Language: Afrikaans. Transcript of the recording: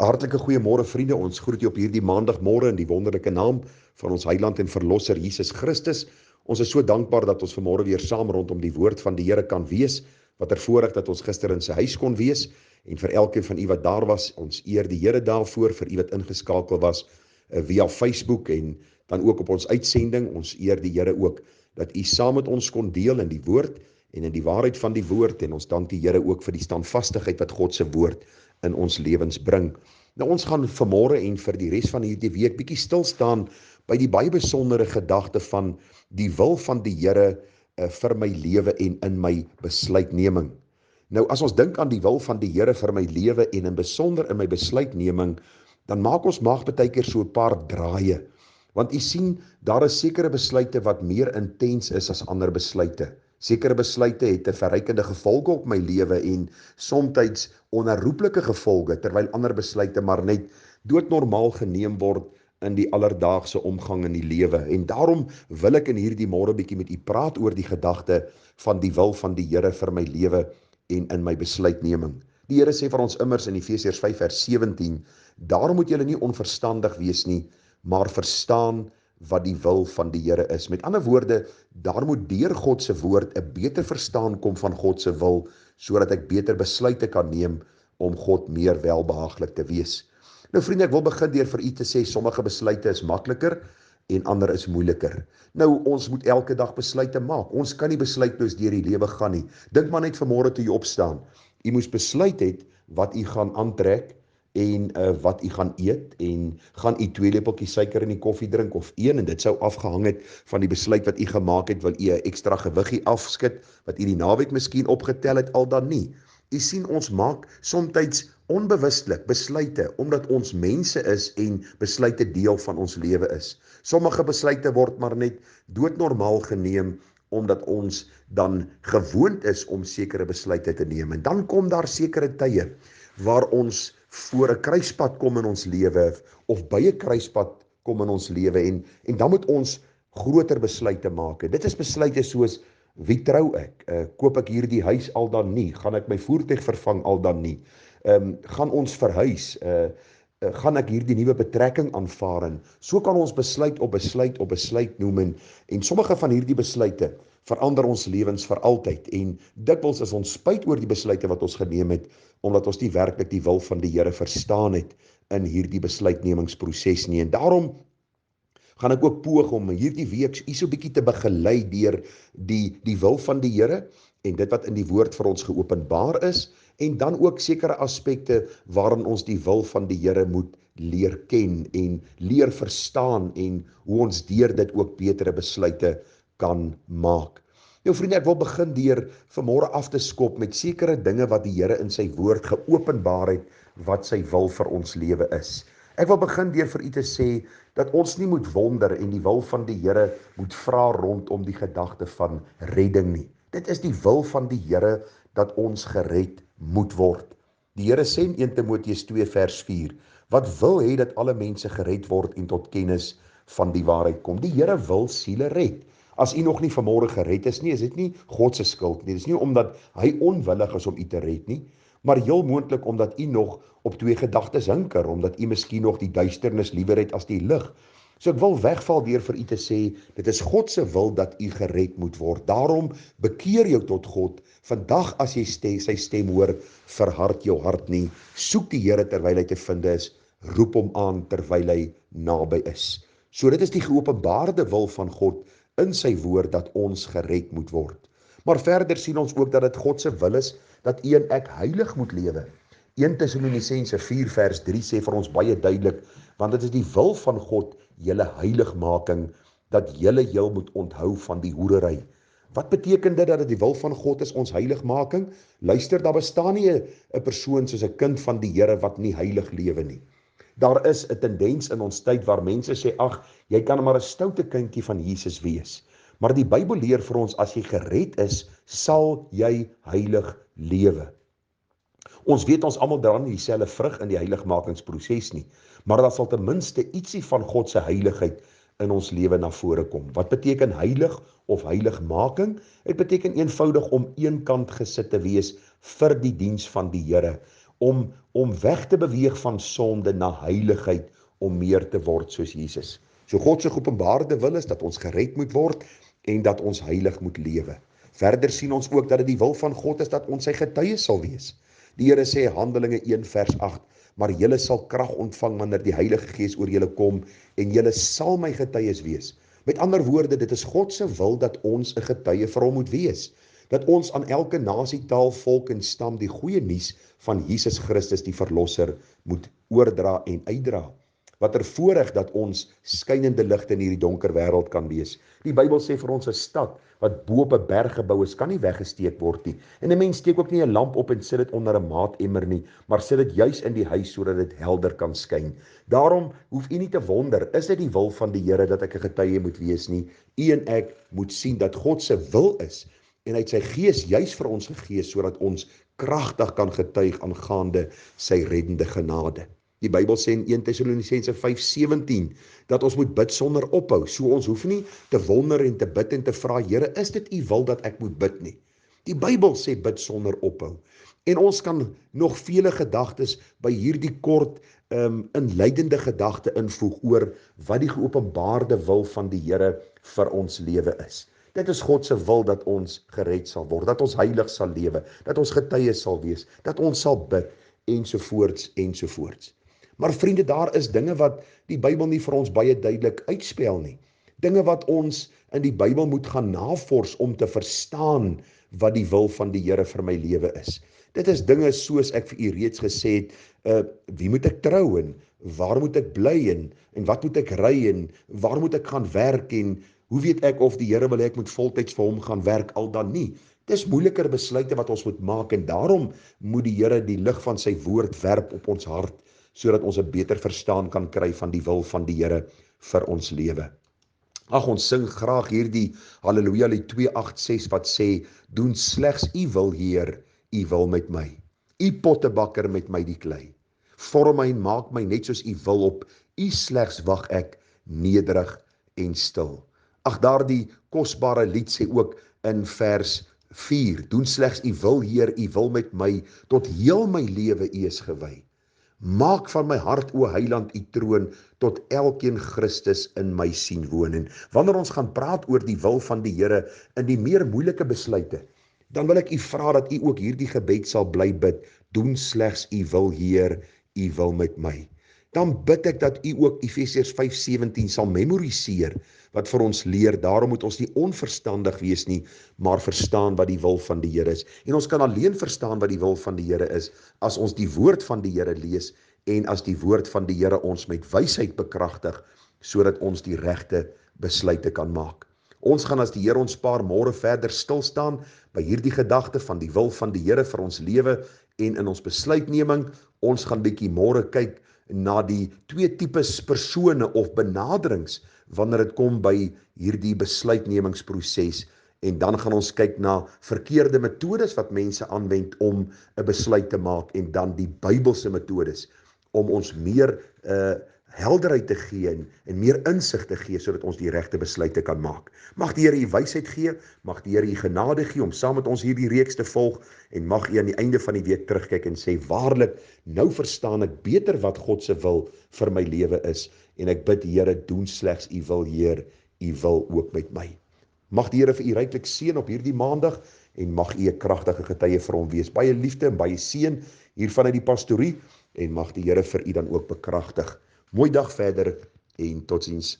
Hartlike goeiemôre vriende, ons groet u op hierdie maandagmôre in die wonderlike naam van ons Heiland en Verlosser Jesus Christus. Ons is so dankbaar dat ons vanmôre weer saam rondom die woord van die Here kan wees. Wat 'n voorreg dat ons gister in sy huis kon wees en vir elkeen van u wat daar was, ons eer die Here daarvoor, vir u wat ingeskakel was via Facebook en dan ook op ons uitsending. Ons eer die Here ook dat u saam met ons kon deel in die woord en in die waarheid van die woord, en ons dank die Here ook vir die standvastigheid wat God se woord in ons lewens bring. Nou ons gaan vanmôre en vir die res van hierdie week bietjie stil staan by die baie besondere gedagte van die wil van die Here vir my lewe en in my besluitneming. Nou as ons dink aan die wil van die Here vir my lewe en in besonder in my besluitneming, dan maak ons baie keer so 'n paar draaie. Want u sien, daar is sekere besluite wat meer intens is as ander besluite. Sekere besluite het 'n verrykende gevolge op my lewe en somtyds onherroepelike gevolge, terwyl ander besluite maar net doodnormaal geneem word in die alledaagse omgang in die lewe. En daarom wil ek in hierdie môre bietjie met u praat oor die gedagte van die wil van die Here vir my lewe en in my besluitneming. Die Here sê vir ons immers in Efesiërs 5 vers 17, daarom moet julle nie onverstandig wees nie, maar verstaan wat die wil van die Here is. Met ander woorde, daar moet deur God se woord 'n beter verstaan kom van God se wil, sodat ek beter besluite kan neem om God meer welbehaaglik te wees. Nou vriende, ek wil begin deur vir u te sê, sommige besluite is makliker en ander is moeiliker. Nou, ons moet elke dag besluite maak. Ons kan nie besluitloos deur die lewe gaan nie. Dink maar net vanmôre toe jy opstaan. U moes besluit het wat u gaan aantrek en wat u gaan eet, en gaan u 2 lepeltjies suiker in die koffie drink of 1, en dit sou afgehang het van die besluit wat u gemaak het, wil u 'n ekstra gewiggie afskit wat u die naweek miskien opgetel het, al dan nie. U sien, ons maak somtyds onbewustelik besluite omdat ons mense is en besluite deel van ons lewe is. Sommige besluite word maar net doodnormaal geneem omdat ons dan gewoond is om sekere besluite te neem. En dan kom daar sekere tye waar ons voor 'n kruispunt kom in ons lewe of by 'n kruispunt kom in ons lewe en dan moet ons groter besluite maak. Dit is besluite soos: wie trou ek? Koop ek hierdie huis al dan nie? Gaan ek my voertuig vervang al dan nie? Gaan ons verhuis? Gaan ek hierdie nuwe betrekking aanvaar? En so kan ons besluit op besluit op besluit noem, en sommige van hierdie besluite verander ons lewens vir altyd, en dikwels is ons spyt oor die besluite wat ons geneem het, omdat ons nie werklik die wil van die Here verstaan het in hierdie besluitnemingsproses nie. En daarom gaan ek ook poog om hierdie week so 'n bietjie te begelei deur die wil van die Here en dit wat in die woord vir ons geopenbaar is, en dan ook sekere aspekte waarin ons die wil van die Here moet leer ken en leer verstaan, en hoe ons deur dit ook betere besluite kan maak. Nou vriende, ek wil begin deur vanmôre af te skop met sekere dinge wat die Here in sy woord geopenbaar het, wat sy wil vir ons lewe is. Ek wil begin deur vir u te sê dat ons nie moet wonder en die wil van die Here moet vra rondom die gedagte van redding nie. Dit is die wil van die Here dat ons gered moet word. Die Here sê in 1 Timoteus 2 vers 4, wat wil hê dat alle mense gered word en tot kennis van die waarheid kom. Die Here wil siele red. As u nog nie vanmôre gered is nie, is dit nie God se skuld nie. Dit is nie omdat hy onwillig is om u te red nie, maar heel moontlik omdat u nog op 2 gedagtes hinker, omdat u miskien nog die duisternis liewer het as die lig. So ek wil wegval deur vir u te sê, dit is God se wil dat u gered moet word. Daarom bekeer jou tot God. Vandag as jy sy stem hoor, verhard jou hart nie. Soek die Here terwyl hy te vind is, roep hom aan terwyl hy naby is. So dit is die geopenbaarde wil van God in sy woord dat ons gered moet word. Maar verder sien ons ook dat dit God se wil is dat u en ek heilig moet lewe. 1 Tessalonisense 4 vers 3 sê vir ons baie duidelik, want dit is die wil van God, julle heiligmaking, dat julle heel moet onthou van die hoerery. Wat beteken dit dat dit die wil van God is, ons heiligmaking? Luister, daar bestaan nie 'n persoon soos 'n kind van die Here wat nie heilig lewe nie. Daar is 'n tendens in ons tyd waar mense sê, ag, jy kan maar 'n stoute kindjie van Jesus wees. Maar die Bybel leer vir ons, as jy gered is, sal jy heilig lewe. Ons weet ons almal dra nie dieselfde vrug in die heiligmakingsproses nie, maar daar sal ten minste ietsie van God se heiligheid in ons lewe na vore kom. Wat beteken heilig of heiligmaking? Dit beteken eenvoudig om eenkant gesit te wees vir die diens van die Here, om weg te beweeg van sonde na heiligheid, om meer te word soos Jesus. So God se geopenbaarde wil is dat ons gered moet word en dat ons heilig moet lewe. Verder sien ons ook dat dit die wil van God is dat ons sy getuies sal wees. Die Here sê Handelinge 1 vers 8, maar julle sal krag ontvang wanneer die Heilige Gees oor julle kom en julle sal my getuies wees. Met ander woorde, dit is God se wil dat ons 'n getuie vir hom moet wees. Dat ons aan elke nasie, taal, volk en stam die goeie nuus van Jesus Christus die Verlosser moet oordra en uitdra. Wat 'n voorreg dat ons skynende ligte in hierdie donker wêreld kan wees. Die Bybel sê vir ons 'n stad wat bo op 'n berg gebou is, kan nie weggesteek word nie. En 'n mens steek ook nie 'n lamp op en sit dit onder 'n maatemmer nie, maar sit dit juis in die huis sodat dit helder kan skyn. Daarom hoef u nie te wonder, is dit die wil van die Here dat ek 'n getuie moet wees nie? U en ek moet sien dat God se wil is en hy het sy Gees juis vir ons gegee sodat ons kragtig kan getuig aangaande sy reddende genade. Die Bybel sê in 1 Tessalonisense 5:17 dat ons moet bid sonder ophou. So ons hoef nie te wonder en te bid en te vra, Here, is dit u wil dat ek moet bid nie? Die Bybel sê bid sonder ophou. En ons kan nog vele gedagtes by hierdie kort inleidende gedagte invoeg oor wat die geopenbaarde wil van die Here vir ons lewe is. Dit is God se wil dat ons gered sal word, dat ons heilig sal lewe, dat ons getuies sal wees, dat ons sal bid, ensovoorts, ensovoorts. Maar vriende, daar is dinge wat die Bybel nie vir ons baie duidelik uitspel nie. Dinge wat ons in die Bybel moet gaan navors om te verstaan wat die wil van die Here vir my lewe is. Dit is dinge soos ek vir u reeds gesê het, wie moet ek trou en waar moet ek bly en wat moet ek ry en waar moet ek gaan werk en hoe weet ek of die Here wil ek moet voltyds vir hom gaan werk al dan nie. Dis moeiliker besluite wat ons moet maak en daarom moet die Here die lig van sy woord werp op ons hart sodat ons 'n beter verstaan kan kry van die wil van die Here vir ons lewe. Ag, ons sing graag hierdie Halleluja lied 286 wat sê, doen slegs u wil, Heer, u wil met my. U pottebakker met my die klei. Vorm my en maak my net soos u wil, op u slegs wag ek nederig en stil. Ag, daardie kosbare lied sê ook in vers 4, doen slegs u wil, Heer, u wil met my, tot heel my lewe u is gewy. Maak van my hart, o Heiland, u troon, tot elkeen Christus in my sien woon. En wanneer ons gaan praat oor die wil van die Here in die meer moeilike besluite, dan wil ek u vra dat u ook hierdie gebed sal bly bid, doen slegs u wil, Heer, u wil met my. Dan bid ek dat u ook Efesiërs 5:17 sal memoriseer, wat vir ons leer, daarom moet ons nie onverstandig wees nie, maar verstaan wat die wil van die Here is. En ons kan alleen verstaan wat die wil van die Here is, as ons die woord van die Here lees, en as die woord van die Here ons met wysheid bekragtig, sodat ons die regte besluite kan maak. Ons gaan as die Here ons spaar môre verder stil staan by hierdie gedagte van die wil van die Here vir ons lewe en in ons besluitneming. Ons gaan bietjie môre kyk na die twee tipes persone of benaderings wanneer dit kom by hierdie besluitnemingsproses. En dan gaan ons kyk na verkeerde metodes wat mense aanwend om 'n besluit te maak en dan die Bybelse metodes om ons meer helderheid te gee en meer insig te gee sodat ons die regte besluite kan maak. Mag die Here u wysheid gee, mag die Here u genade gee om saam met ons hierdie reeks te volg en mag u aan die einde van die week terugkyk en sê waarlik, nou verstaan ek beter wat God se wil vir my lewe is en ek bid Here, doen slegs u wil, Heer, u wil ook met my. Mag die Here vir u ryklik seën op hierdie maandag en mag u 'n kragtige getuie vir hom wees. Baie liefde en baie seën hier vanuit die pastorie en mag die Here vir u dan ook bekragtig. Mooi dag verder en totsiens.